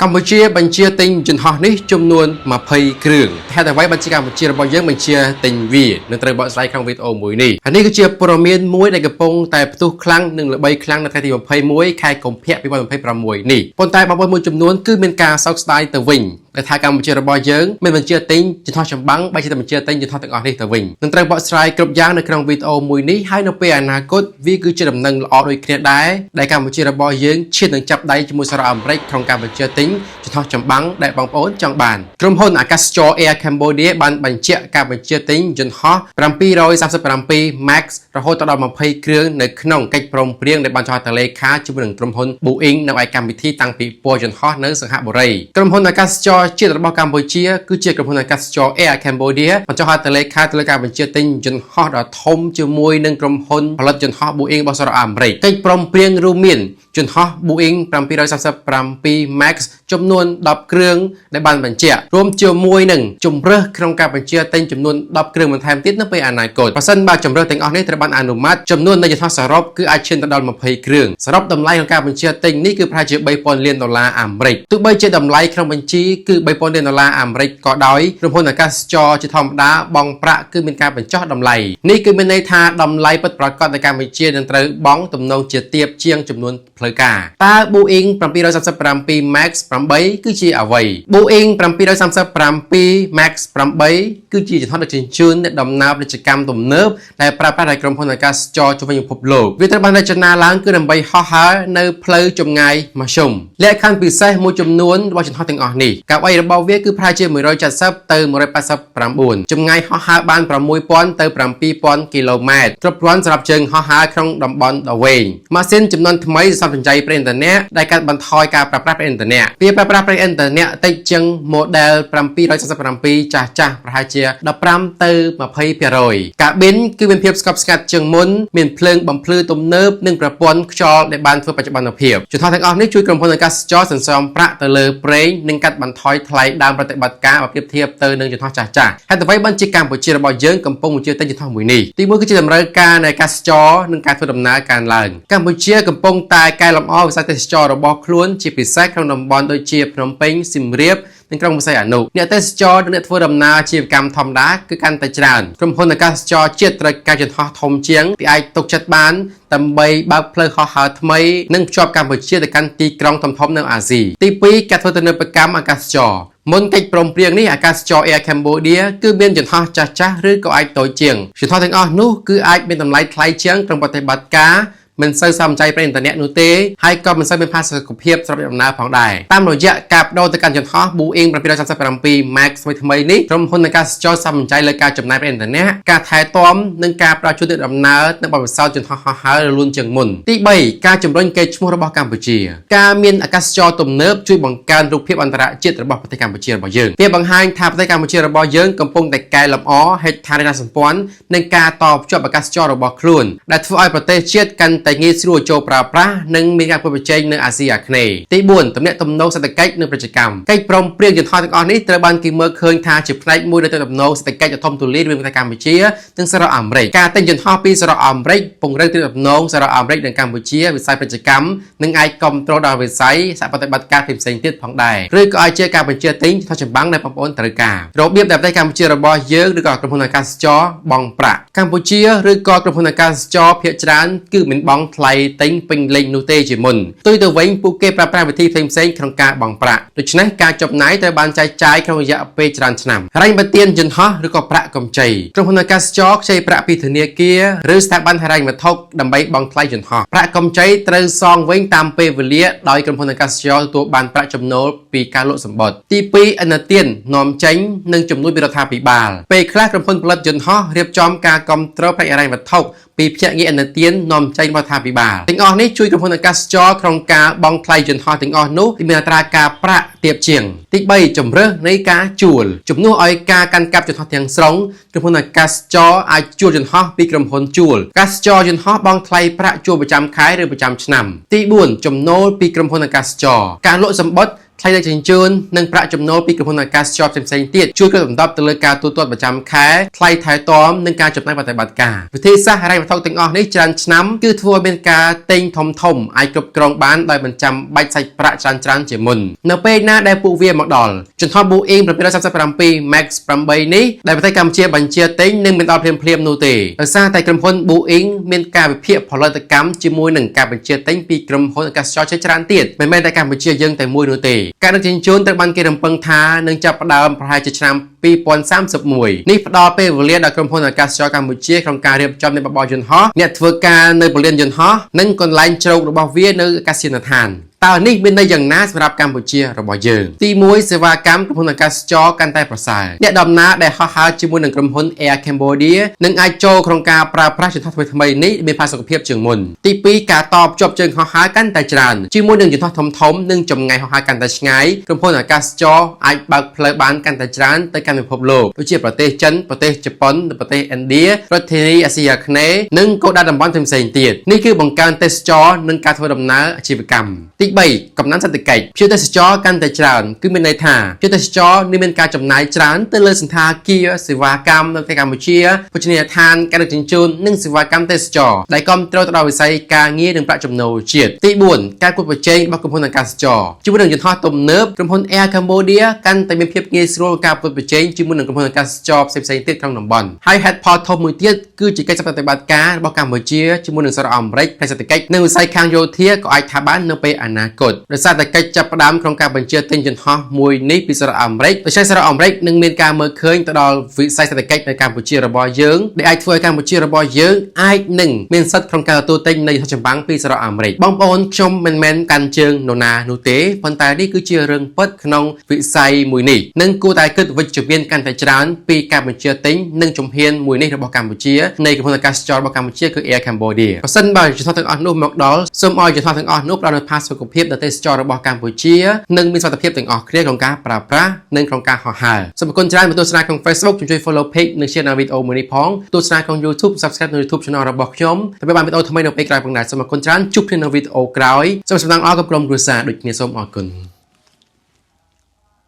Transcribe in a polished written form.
កម្ពុជាបញ្ជាទិញយន្តហោះនេះចំនួន20គ្រឿងតែអ្វីបញ្ជាកម្ពុជារបស់យើងបញ្ជាទិញវានឹងត្រូវបកស្រាយក្នុងវីដេអូមួយនេះហើយនេះគឺជាព័ត៌មានមួយដែលកំពុងតែផ្ទុះខ្លាំងនិងល្បីខ្លាំងនៅថ្ងៃទី21ខែកុម្ភៈ2026នេះប៉ុន្តែបងប្អូនមួយចំនួនគឺមានការសោកស្ដាយទៅវិញដែលថាកម្ពុជារបស់យើងមានបញ្ជាទិញយន្តហោះចម្បាំងបែរជាបញ្ជាទិញយន្តហោះទាំងអស់នេះទៅវិញនឹងត្រូវបកស្រាយគ្រប់យ៉ាងនៅក្នុងវីដេអូមួយនេះហើយនៅពេលអនាគតវាគឺជាដំណឹងល្អដូចគ្នាដែរដែលកម្ពុជារបស់យើងឈាននឹងចាប់ដៃជាមួយសហរដ្ឋអាមេរិកក្នុងការបញ្ជាទិញយន្តហោះចម្បាំងដែលបងប្អូនចង់បានក្រុមហ៊ុនអាកាសចរ Air Cambodia បានបញ្ជាក់ការបញ្ជាទិញយន្តហោះ737 Max រហូតដល់20គ្រឿងនៅក្នុងកិច្ចព្រមព្រៀងដែលបានចុះហត្ថលេខាជាមួយនឹងក្រុមហ៊ុន Boeing នៅឯកម្មវិធីតាំងពីពណ៌យន្តហោះនៅសង្ហបុរីក្រុមហ៊ុនអាកាសចរជាតិរបស់កម្ពុជាគឺជាក្រុមហ៊ុនអាកាសចរ Air Cambodia បានចុះហត្ថលេខាទៅលើការបញ្ជាទិញយន្តហោះដ៏ធំជាមួយនឹងក្រុមហ៊ុនផលិតយន្តហោះ Boeing របស់សហរដ្ឋអាមេរិកកិច្ចព្រមព្រៀងរួមមានយន្តហោះ Boeing 737 Max ចំនួន10គ្រឿងដែលបានបញ្ជាក់រួមជាមួយនឹងជំរើសក្នុងការបញ្ជាទិញចំនួន10គ្រឿងបន្ថែមទៀតនៅពេលអនាគតបើសិនបើជំរើសទាំងអស់នេះត្រូវបានអនុម័តចំនួននៃយន្តហោះសរុបគឺអាចឈានទៅដល់20គ្រឿងសរុបតម្លៃក្នុងការបញ្ជាទិញនេះគឺប្រហែលជា$3000 លានអាមេរិកទោះបីជាតម្លៃក្នុងបញ្ជីគឺ$3000 លានអាមេរិកក៏ដោយក្រុមហ៊ុនអាកាសចរជាធម្មតាបង់ប្រាក់គឺមានការបញ្ចុះតម្លៃនេះគឺមានន័យថាតម្លៃពិតប្រាកដនៃកម្ពុជានឹងត្រូវបង់ទំនងជាទាបជាងចំនួនផ្លូវការតើ Boeing 737 Max 8គឺជាអ្វី Boeing 737 Max 8គឺជាយន្តហោះដឹកជញ្ជូនអ្នកដំណើរពាណិជ្ជកម្មទំនើបដែលប្រើប្រាស់ដោយក្រុមហ៊ុនអាកាសចរជុំវិញពិភពលោកវាត្រូវបានរចនាឡើងគឺដើម្បីហោះហើរនៅផ្លូវចម្ងាយមធ្យមលក្ខខណ្ឌពិសេសមួយចំនួនរបស់យន្តហោះទាំងអស់នេះកៅអីរបស់វាគឺប្រហែលជា170ទៅ189ចម្ងាយហោះហើរបាន6000ទៅ7000គីឡូម៉ែត្រគ្រប់គ្រាន់សម្រាប់ជើងហោះហើរក្នុងតំបន់ដ៏វែងម៉ាស៊ីនចំនួនថ្មីសម្រាប់សំចៃប្រេងឥន្ធនៈដែលកាត់បន្ថយការប្រើប្រាស់ប្រេងឥន្ធនៈវាប្រើប្រាស់ប្រេងឥន្ធនៈតិចជាង model 737ចាស់ប្រហែលជា15ទៅ20%កាប៊ីនគឺមានភាពស្កប់ស្ងាត់ជាងមុនមានភ្លើងបំភ្លឺទំនើបនិងប្រព័ន្ធខ្យល់ដែលបានធ្វើបច្ចុប្បន្នភាពយន្តហោះទាំងអស់នេះជួយក្រុមហ៊ុនអាកាសចរសន្សំប្រាក់ទៅលើប្រេងនិងកាត់បន្ថយថ្លៃដើមប្រតិបត្តិការបើប្រៀបធៀបទៅនឹងយន្តហោះចាស់ៗហេតុអ្វីបានជាកម្ពុជារបស់យើងកំពុងបញ្ជាទិញយន្តហោះមួយនេះទីមួយគឺជាតម្រូវការនៃអាកាសចរនិងការធ្វើដំណើរកើនឡើងកម្ពុជាកំពុងតែកែលម្អវិស័យទេសចររបស់ខ្លួនជាពិសេសក្នុងតំបន់ដូចជាភ្នំពេញសៀមរាបនិងក្រុងសីហនុអ្នកទេសចរនិងអ្នកធ្វើដំណើរអាជីវកម្មធម្មតាគឺកាន់តែច្រើនក្រុមហ៊ុនអាកាសចរជាតិត្រូវការយន្តហោះធំជាងដែលអាចទុកចិត្តបានដើម្បីបើកផ្លូវហោះហើរថ្មីនិងភ្ជាប់កម្ពុជាទៅកាន់ទីក្រុងធំៗនៅអាស៊ីទី2ការធ្វើទំនើបកម្មអាកាសចរមុនកិច្ចព្រមព្រៀងនេះអាកាសចរ Air Cambodia គឺមានយន្តហោះចាស់ៗឬក៏អាចតូចជាងយន្តហោះទាំងអស់នោះគឺអាចមានតម្លៃថ្លៃជាងក្នុងប្រតិបត្តិការមិនសូវសមใจប្រេងឥន្ធនៈនោះទេហើយក៏មិនសូវមានផាសុកភាពសម្រាប់ដំណើរផងដែរតាមរយៈការបដូរទៅកាន់យន្តហោះ Boeing 737 Max ថ្មីនេះក្រុមហ៊ុនអាកាសចរសមใจលើការចំណាយប្រេងឥន្ធនៈការថែទាំនិងការផ្ដល់ជូនដំណើរនៅបទពិសោធន៍យន្តហោះហោះហើរលឿនជាងមុនទី3ការជំរុញកេរ្តិ៍ឈ្មោះរបស់កម្ពុជាការមានអាកាសចរទំនើបជួយបង្កើនរូបភាពអន្តរជាតិរបស់ប្រទេសកម្ពុជារបស់យើងវាបង្ហាញថាប្រទេសកម្ពុជារបស់យើងកំពុងតែកែលម្អហេដ្ឋារចនាសម្ព័ន្ធនិងការតភ្ជាប់អាកាសចររបស់ខ្លួនដែលធ្វើឲ្យប្រទេសជាតិកាន់តែងាយស្រួលចូលប្រើប្រាស់និងមានការប្រកួតប្រជែងនៅអាស៊ីអាគ្នេយ៍ទី4ទំនាក់ទំនងសេដ្ឋកិច្ចនិងពាណិជ្ជកម្មកិច្ចព្រមព្រៀងយន្តហោះទាំងអស់នេះត្រូវបានគេមើលឃើញថាជាផ្នែកមួយនៃទំនាក់ទំនងសេដ្ឋកិច្ចដ៏ធំទូលាយរវាងប្រទេសកម្ពុជានិងសហរដ្ឋអាមេរិកការទិញយន្តហោះពីសហរដ្ឋអាមេរិកពង្រឹងទំនាក់ទំនងសហរដ្ឋអាមេរិកនិងកម្ពុជាវិស័យពាណិជ្ជកម្មនិងអាចគ្រប់គ្រងដល់វិស័យសហប្រតិបត្តិការផ្សេងៗទៀតផងដែរឬក៏អាចជាការបញ្ជាទិញយន្តហោះចម្បាំងដែលបងប្អូនត្រូវការរបៀបដែលប្រទេសកម្ពុជារបស់យើងឬក៏ក្រុមហ៊ុនអាកាសចរបង់ប្រាក់កម្ពុជាឬក៏ក្រុមហ៊ុនអាកាសចរភាគច្រើនគឺមិនបង់ថ្លៃទិញពេញលេងនោះទេជាមុនផ្ទុយទៅវិញពួកគេប្រើប្រាស់វិធីផ្សេងៗក្នុងការបង់ប្រាក់ដូច្នេះការចំណាយត្រូវបានចែកចាយក្នុងរយៈពេលច្រើនឆ្នាំហិរញ្ញប្បទានយន្តហោះឬក៏ប្រាក់កម្ចីក្រុមហ៊ុនអាកាសចរខ្ចីប្រាក់ពីធនាគារឬស្ថាប័នហិរញ្ញវត្ថុដើម្បីបង់ថ្លៃយន្តហោះប្រាក់កម្ចីត្រូវសងវិញតាមពេលវេលាដោយក្រុមហ៊ុនអាកាសចរទទួលបានប្រាក់ចំណូលពីការលក់សម្បត្តិទី2ឥណទាននាំចេញនិងជំនួយពីរដ្ឋាភិបាលពេលខ្លះក្រុមហ៊ុនផលិតយន្តហោះរៀបចំការគាំទ្រផ្នែកហិរញ្ញវត្ថុពីភ្នាក់ងារឥណទាននាំចេញរដ្ឋាភិបាលទាំងអស់នេះជួយក្រុមហ៊ុនអាកាសចរក្នុងការបង់ថ្លៃយន្តហោះទាំងអស់នោះមានអត្រាការប្រាក់ទាបជាងទី3ជំរើសនៃការជួលជំនួសឲ្យការកាន់កាប់យន្តហោះទាំងស្រុងក្រុមហ៊ុនអាកាសចរអាចជួលយន្តហោះពីក្រុមហ៊ុនជួលអាកាសចរយន្តហោះបង់ថ្លៃប្រាក់ជួលប្រចាំខែឬប្រចាំឆ្នាំទី4ចំណូលពីក្រុមហ៊ុនអាកាសចរការលក់សម្បត្តិ ថ្លៃដឹកជញ្ជូននិងប្រាក់ចំណូលពីក្រុមហ៊ុនអាកាសចរផ្សេងៗទៀតជួយគ្របដណ្ដប់ទៅលើការទូទាត់ប្រចាំខែថ្លៃថែទាំនិងការចំណាយប្រតិបត្តិការវិធីសាស្ត្រហិរញ្ញវត្ថុទាំងអស់នេះច្រើនឆ្នាំគឺធ្វើឲ្យមានការទិញធំអាចគ្រប់គ្រងបានដោយមិនចាំបាច់សាច់ប្រាក់ច្រើនជាមុននៅពេលណាដែលពួកវាមកដល់យន្តហោះ Boeing 737 Max 8នេះដែលប្រទេសកម្ពុជាបញ្ជាទិញនឹងមិនដល់ភ្លាមនោះទេដោយសារតែក្រុមហ៊ុន Boeing មានការវិភាគផលិតកម្មជាមួយនឹងការបញ្ជាទិញពីក្រុមហ៊ុនអាកាសចរជាច្រើនទៀតមិនមែនតែកម្ពុជាយើងតែមួយនោះទេការដឹកជញ្ជូនត្រូវបានគេរំពឹងថានឹងចាប់ផ្ដើមប្រហែលជាឆ្នាំ2031នេះផ្ដល់ពេលវេលាដល់ក្រុមហ៊ុនអាកាសចរកម្ពុជាក្នុងការរៀបចំនៃបបរយន្តហោះអ្នកធ្វើការនៅពលានយន្តហោះនិងកន្លែងជ្រករបស់វានៅអាកាសយានដ្ឋានតើនេះមានន័យយ៉ាងណាសម្រាប់កម្ពុជារបស់យើងទី1សេវាកម្មក្រុមហ៊ុនអាកាសចរកាន់តែប្រសើរអ្នកដំណើរដែលហោះហើរជាមួយនឹងក្រុមហ៊ុន Air Cambodia នឹងអាចចូលក្នុងការប្រើប្រាស់យន្តហោះថ្មីៗនេះមានផាសុកភាពជាងមុនទី2ការតភ្ជាប់ជើងហោះហើរកាន់តែច្រើនជាមួយនឹងយន្តហោះធំៗនិងចម្ងាយហោះហើរកាន់តែឆ្ងាយក្រុមហ៊ុនអាកាសចរអាចបើកផ្លូវបានកាន់តែច្រើនទៅកាន់ពិភពលោកដូចជាប្រទេសចិនប្រទេសជប៉ុនប្រទេសឥណ្ឌារដ្ឋធានីអាស៊ីអាគ្នេយ៍និងគោលដៅតំបន់ផ្សេងៗទៀតនេះគឺបង្កើនទេសចរនិងការធ្វើដំណើរអាជីវកម្មទី3កំណើនសេដ្ឋកិច្ចភ្ញៀវទេសចរកាន់តែច្រើនគឺមានន័យថាភ្ញៀវទេសចរនេះមានការចំណាយច្រើនទៅលើសណ្ឋាគារសេវាកម្មនៅប្រទេសកម្ពុជាភោជនីយដ្ឋានការដឹកជញ្ជូននិងសេវាកម្មទេសចរដែលគាំទ្រទៅដល់វិស័យការងារនិងប្រាក់ចំណូលជាតិទី4ការគួតប្រជែងរបស់ក្រុមហ៊ុនអាកាសចរជាមួយនឹងយន្តហោះទំនើបក្រុមហ៊ុន Air Cambodia កាន់តែមានភាពងាយស្រួលការប្រកួតប្រជែងជាមួយនឹងក្រុមហ៊ុនអាកាសចរផ្សេងៗទៀតក្នុងតំបន់ហើយ head part ធំមួយទៀតគឺជាកិច្ចប្រតិបត្តិការរបស់កម្ពុជាជាមួយនឹងសហរដ្ឋអាមេរិកផ្នែកសេដ្ឋកិច្ចនិងវិស័យខាងយោធាក៏អាចថាបាននៅពេលអនាគតដោយសារតែកិច្ចចាប់ផ្ដើមក្នុងការបញ្ជាទិញយន្តហោះមួយនេះពីសហរដ្ឋអាមេរិកដោយសារសហរដ្ឋអាមេរិកនឹងមានការមើលឃើញទៅដល់វិស័យសេដ្ឋកិច្ចនៅកម្ពុជារបស់យើងដែលអាចធ្វើឲ្យកម្ពុជារបស់យើងអាចនឹងមានសិទ្ធិក្នុងការទទួលទិញនៅយន្តហោះចម្បាំងពីសហរដ្ឋអាមេរិកបងប្អូនខ្ញុំមិនមែនកាន់ជើងនរណានោះទេប៉ុន្តែនេះគឺជារឿងពិតក្នុងវិស័យមួយនេះនិងគួរតែគិតវិជ្ជមានកាន់តែច្រើនពីការបញ្ជាទិញនិងជំហានមួយនេះរបស់កម្ពុជានៃក្រុមហ៊ុនអាកាសចររបស់កម្ពុជាគឺ Air Cambodia ប្រសិនបើយន្តហោះទាំងអស់នោះមកដល់សូមឲ្យយន្តហោះទាំងអស់នោះផ្ដល់នូវផាសុកភាពដល់ទេសចររបស់កម្ពុជានិងមានសុវត្ថិភាពទាំងអស់គ្នាក្នុងការប្រើប្រាស់និងក្នុងការហោះហើរសូមអរគុណច្រើនមកទស្សនាក្នុង Facebook ជួយ follow page និង share នៅវីដេអូមួយនេះផងទស្សនាក្នុង YouTube Subscribe នៅ YouTube Channel របស់ខ្ញុំដើម្បីបានវីដេអូថ្មីនៅពេលក្រោយផងដែរសូមអរគុណច្រើនជួបគ្នានៅវីដេអូក្រោយសូមសំណាងល្អกับក្រុមគ្រួសារដូចគ្នាសូមអរគុណ